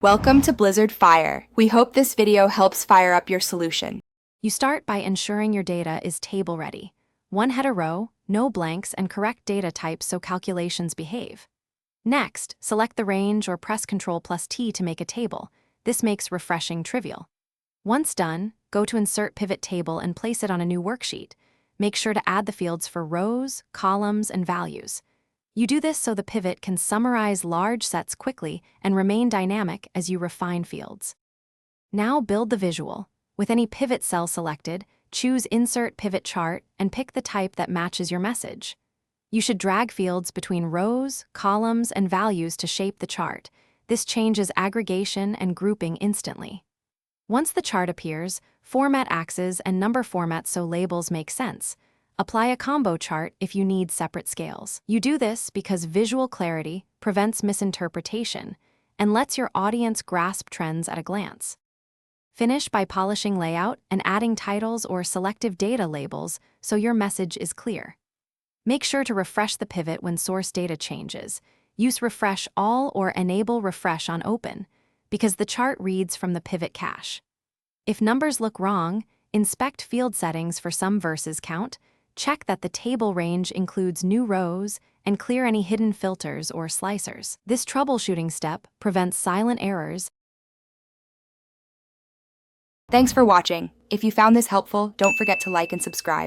Welcome to Blizzard Fire. We hope this video helps fire up your solution. You start by ensuring your data is table-ready. One header row, no blanks, and correct data types so calculations behave. Next, select the range or press Ctrl+T to make a table. This makes refreshing trivial. Once done, go to Insert Pivot Table and place it on a new worksheet. Make sure to add the fields for rows, columns, and values. You do this so the pivot can summarize large sets quickly and remain dynamic as you refine fields. Now build the visual. With any pivot cell selected, choose Insert Pivot Chart and pick the type that matches your message. You should drag fields between rows, columns, and values to shape the chart. This changes aggregation and grouping instantly. Once the chart appears, format axes and number formats so labels make sense. Apply a combo chart if you need separate scales. You do this because visual clarity prevents misinterpretation and lets your audience grasp trends at a glance. Finish by polishing layout and adding titles or selective data labels so your message is clear. Make sure to refresh the pivot when source data changes. Use Refresh All or enable Refresh on Open, because the chart reads from the pivot cache. If numbers look wrong, inspect field settings for some verses count, check that the table range includes new rows, and clear any hidden filters or slicers. This troubleshooting step prevents silent errors. Thanks for watching. If you found this helpful, don't forget to like and subscribe.